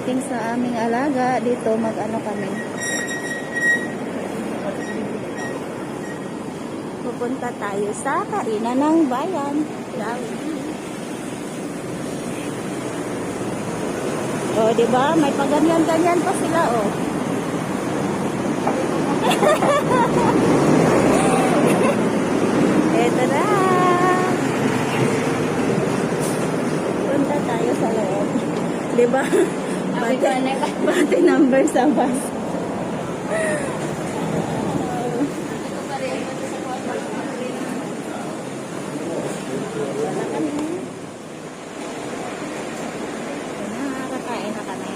pagdating sa aming alaga dito, mag-ano kami. Pupunta tayo sa kainan ng bayan. Oh, di ba? May paganyan-ganyan pa sila, oh. Eto na. Punta tayo sa loob. Di ba? Pati number sa bus. Nakakain na kami.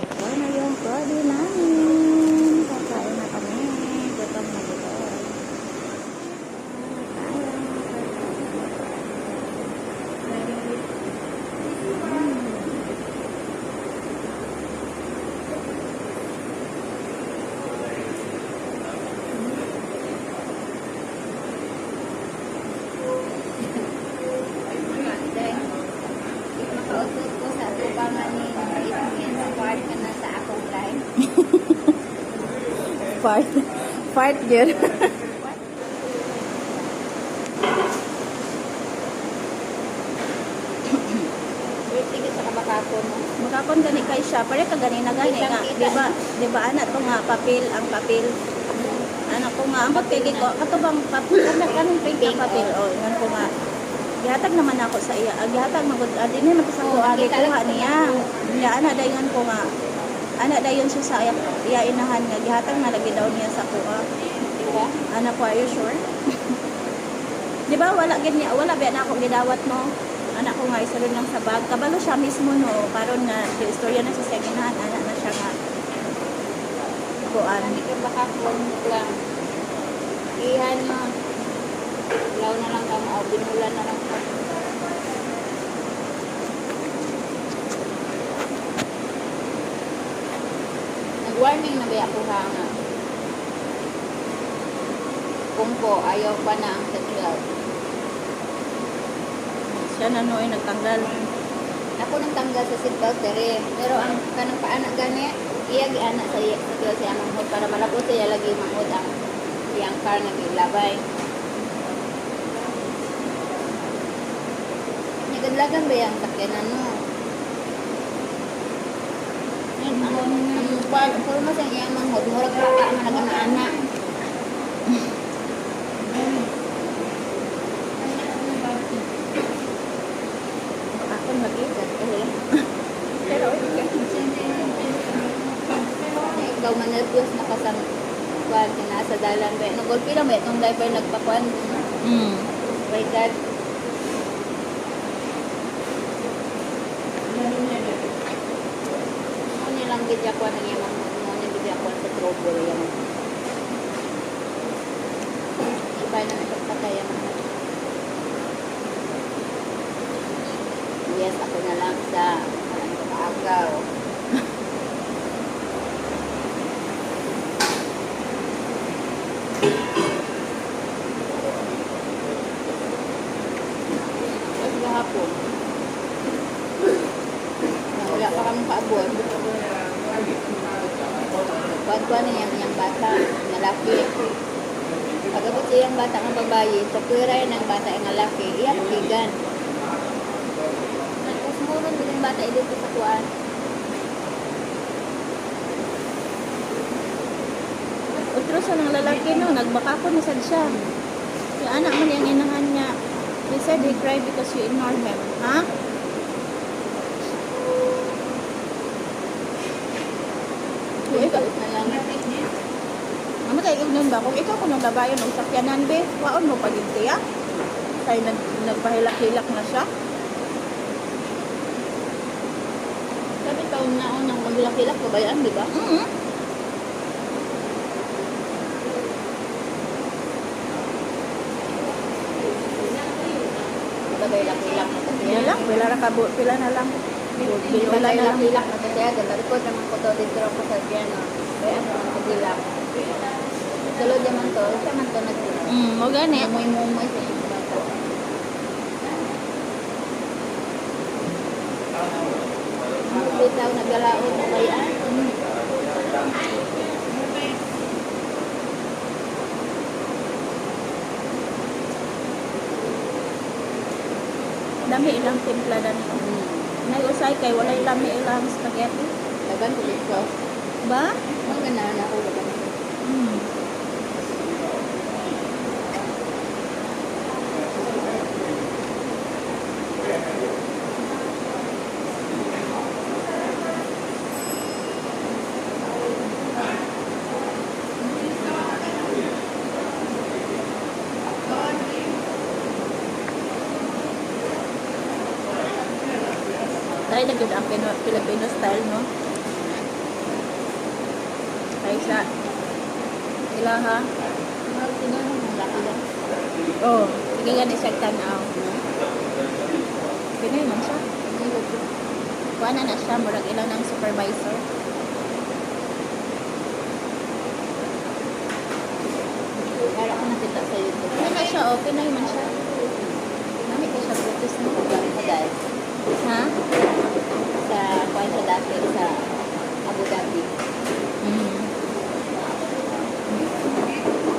Ito na yung kodi namin. Kakain na kami. Gutom na gutom. Fart yun. Makakon gani kay siya. Pare ka gani na gani nga. Diba anak to nga papel, ang papel. Anak ko nga ang papel ko. Katubang papel, kanang pink ang papel. Oh, ngan ko nga. Gihatag naman ako sa iya. Gihatag magud din man sa ko agi kuha niya. Ya ana dayon ko nga. Ana dayon siya sa iya inahan nga gihatag na lagi daw niya sa kuha. Diba? Ana ko, are you sure? Di ba wala ganyan, wala ba na ako gidawat no? Anak ko nga isulod lang sa bag. Kabalo siya mismo no, karon nga istorya na sa seginahan, anak na siya nga. Kuan. Ito baka kung lang. Ihan mo. Law na lang kamo o binulan na lang. Nag-warning na ba ako ha nga? Kung po, ayaw pa na ang seatbelt. Siya na no ay nagtanggal. Ako nang tanggal sa seatbelt dere. Pero ang kanang paanak gani, iya giana sa iya siya manghod para malabot siya lagi manghod ang iyang car na gilabay. Nagdalagan ba yung sakyanan no? Ang puro mo sa iyang manghod, murag baka man nagana-ana. Pero ikaw manervyos na kasang kwan nasa dalan ba no golpe lang ba itong driver nagpakuan by God ano nilang gidya kuan ang iyang mo nilang gidya kuan sa trouble yan iba na nagpatayan yes ako na lang sa agaw. Tapos gahapon. Wala pa kami paabot. Pagkuhan niya yung bata, lalaki. Pag-abot siya yung bata ng babae, sa puwiray ng bata yung lalaki, iyak kigan. Murong din bata dito sa kuan. Otro sa ng lalaki no, nagbakako na sad siya. Yung anak man yung inahan niya. He said he cried because you ignored him. Ha? Kung ikaw, ano tayo ignon ba? Kung ikaw kung naglabayan ng sakyanan be, waon mo pagigtiya? Kaya nagpahilak-hilak na siya. Sabi taon na o nang maghilak-hilak kabayaan, di ba? Hilak-hilak na kasi. Yan lang, pila na lang. Wala na lang hilak na kasi agad. Narikod naman ko to dito ako sa piano. Kaya ako naghilak. Tulad naman to. Siya man to naghilak. Mo gani. Mumoy-mumoy sa mga bata. galaon na bayaan. Dami ilang timpla dani. Nag-usay kay walay lami ilang spaghetti. Laban ko dito. Ba? Ang ganahan ako laban ko. Hmm. Dahil na yun ang Filipino style, no? Kaysa ilaha. Mahal tinanong ang laki lang. Oh, sige nga ni siya tanaw. Pinoy man siya. Kuha na siya, murag ilang ng supervisor. Para ko nakita sa YouTube. Ano na siya, oh, Pinoy man siya. Nami ka siya British, no? Galing sa dahil. Ha? Sa kuwan sa dati sa Abu Dhabi. Mm.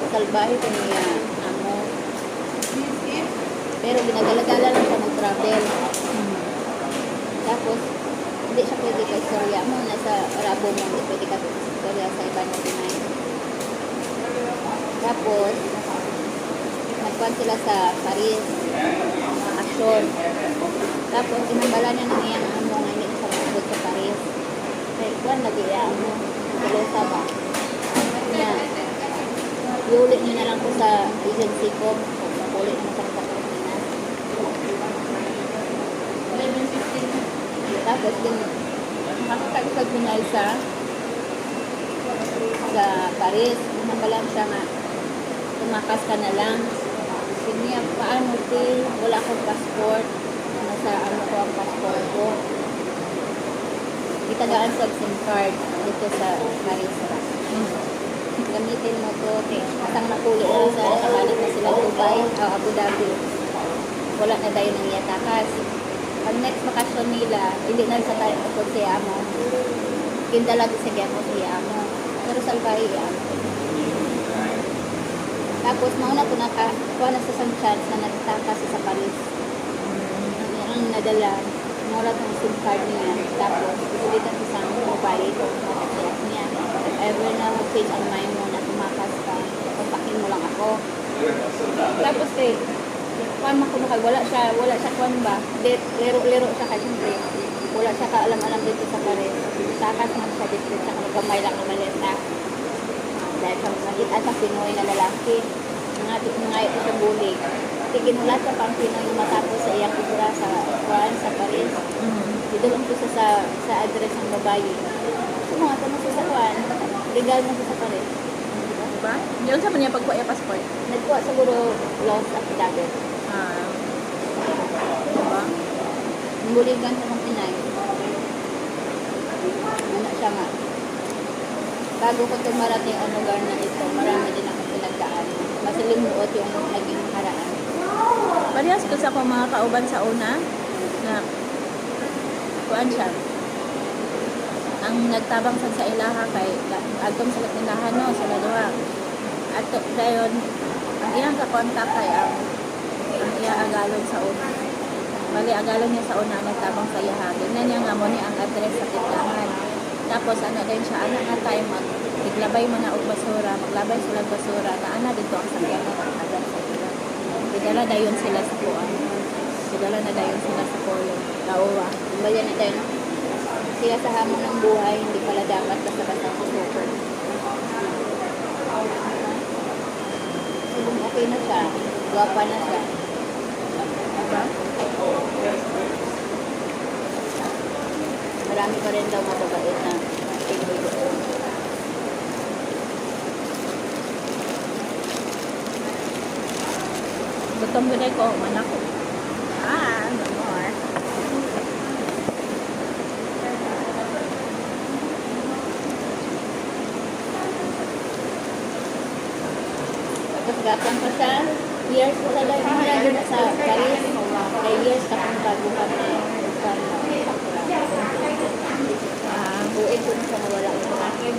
Salbahe ko niya amo. Pero ginagala-gala lang siya mag-travel. Tapos, hindi siya pwede ka istorya mo. Nasa Arabo mo, hindi pwede ka istorya sa iba na Pinay. Tapos, nagkuhan sila sa Paris, mga aksyon. Tapos, inambala niya ng iyang amo nga hindi siya maabot sa Paris. Kaya, kuhan, nag-iayaan mo. Kalosa ba? Niya, iuli niyo na lang po sa agency ko. Uli mo sa Pilipinas. Tapos, din, makakagpag Pinay sa Paris. Inambalan siya nga, tumakas ka na lang. Sige niya, paano ti? Wala akong passport. Nasa ano ko ang passport ko. Itagaan sa SIM card dito sa Paris. Gamitin mo to. Asang napuli na sa nakabalit na sila Dubai o Abu Dhabi. Wala na tayo nang yatakas. Pag next bakasyon nila, hindi na sa tayo kapag siya mo. Kindalag sa gyamo siya mo. Pero salbahe yan. Tapos, mauna po kuha na sa isang chance na nagtakas sa Paris. Ang nadala, mura ng SIM card niya. Tapos, isulitan sa isang mobile ko. Kasi niya, if ever na mag-change ang mind mo na tumakas ka, papakin mo lang ako. Tapos, kuha makunukay, wala siya kuha ba? Lero-lero siya kasi siyempre. Wala siya kaalam-alam dito sa Paris. Takas man siya dito, tsaka nagkamay lang ng maleta. Dahil sa makita sa Pinoy na lalaki, nangayo ko sa bulig. Kasi ginulat sa pang Pinoy matapos sa iyang kultura sa Juan, sa Paris. Didulong ko sa address ng babae. So mga tanong sa Juan, legal mo sa Paris. Diba? Yun sa niya pagkuha yung passport. Nagkuha siguro lost affidavit. Diba? Buligan sa mga Pinay. Ano siya nga. Bago ko tumarating ang lugar na ito, marami din akong pinagdaan. Mas limuot yung naging haraan. Parehas ko sa akong mga kauban sa una na kuan siya. Ang nagtabang sa ilaha kay agtong sa tindahan no sa laduha. At dayon ang iyang ka-contact kay ang iya agalon sa una. Bali agalon niya sa una nagtabang sa ilaha. Tingnan niya nga mo ni ang address sa tindahan. Tapos ano din siya, anak nga tayo maglabay mo na og basura, maglabay sila og basura, na ana dito ang sakyan na agad sa ila. Bidala dayon sila sa kuan. Bidala na dayon sila sa polo. Lauwa. Bayan na tayo, no? Sila sa hamon ng buhay, hindi pala dapat basta-basta sa super. So, kung okay na siya, gwapa na siya. Diba? Marami pa rin daw mababait na Pinoy doon. Gutom ko ko, manak ko. No more. Tapos gapang pa siya, years ko talaga marami na sa Paris. Kaya years ka kung bago kami. buuin ko na siya mawala ko sa akin.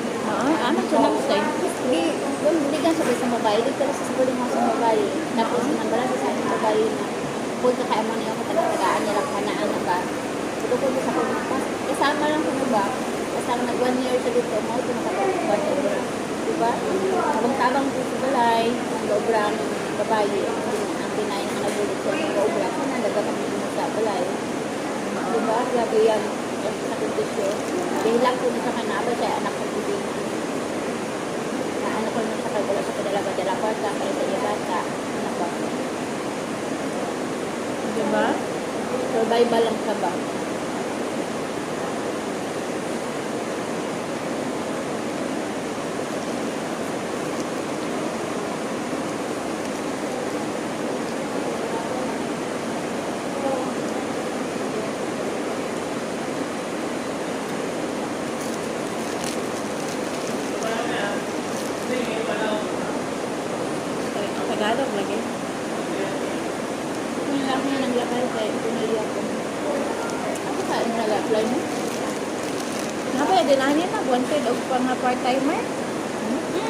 Ano siya nang say? Di, buligan siya sa babae. Di pala sa sabuling mo sa babae. Tapos nambala sa akin sa babae na kung kaya mo niya ako taga-tagaan niya lang kanaan na ba. So, kung sa pagpapas, kasama lang ko ba? Kasama nag 1 year sa dito mo, ito nakapagpapas niya. Diba? Habang-tabang ko sa balay, ang loobrang babae, ang pinay na nabulot sa mga loobrang, kung nalaga kami sa balay. Diba? Grabe yan. Sa kondisyon. Dihilak ko na sa kanaba siya, anak ko po din. Na ano ko na sa kagula sa kadalaga-dala kwarta, para sa iya bata. Anak ba? Diba? Survival lang ka ba? Tagalog lagi. Kung lang niya nang lakay kay pinili ako. Ako ka ang nag-apply mo? Napaya din ani na wanted og pang part-timer.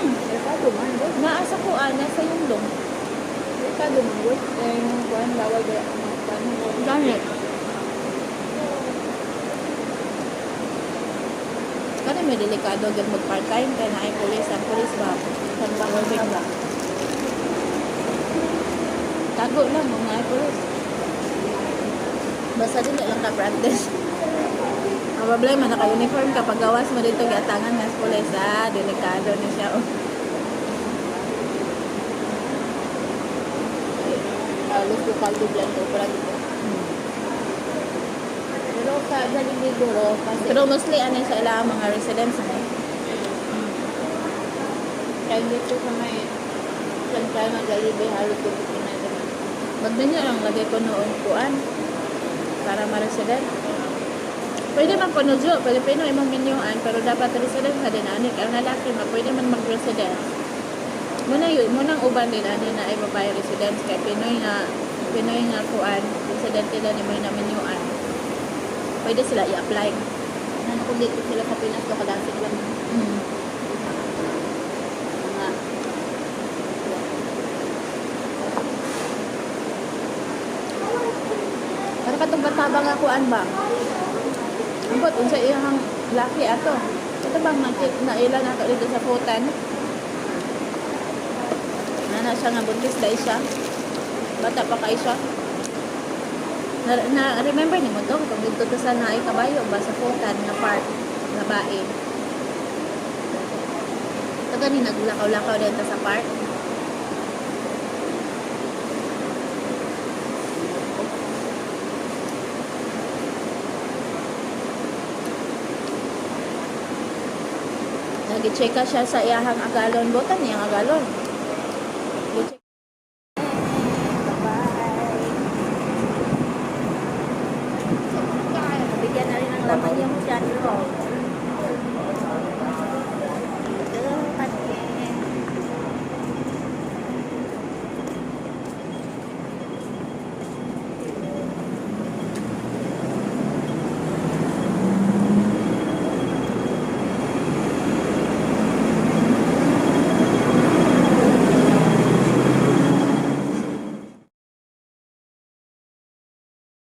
Merkado man, boy. Naasa ko nasa yung long. Merkado man, boy. Kaya yung kuhan, bawal ba ang mga kuhan mo? Ganit. Kasi may delikado agad mag part-time kaya na ay police. Ang police ba? San ba? Working ba? Tago lang mga ay police. Basta din lang ka practice. Ang problema, naka-uniform ka. Pag gawas mo dito, gatangan nga sa police. Delikado na siya. Oh. Halos ko kaldo lang to, para dito. Pero sa Jollibee kasi Pero mostly, ano sa ilang mga residents. kaya dito sa may plancha ng Jollibee, halos ko na naman. Magdanyo lang lagay ko noon kuan para ma-resident. Pwede man po nudyo, Pilipino imong minyuan, pero dapat resident ka din anik. Ang lalaki ma pwede man mag-resident. Muna yun, munang uban din ani na ay babae residents kay Pinoy nga kuan, resident nila ni may na minyuan. Pwede sila i-apply. Ano kung dito sila sa Pinas, so kadasig lang Mm. mga Para katong katabang nga kuan ba? Ambot unsa iyang laki ato. Ito bang na ilan ato dito sa Putan? Na siya nga buntis dahil siya. Bata pa kay siya. Remember ni mo to kung dito to sa naay kabayo ba sa Putan na park na bae. Ito gani naglakaw-lakaw din ta sa park. Nag-check siya sa iyahang agalon. Butan niyang agalon.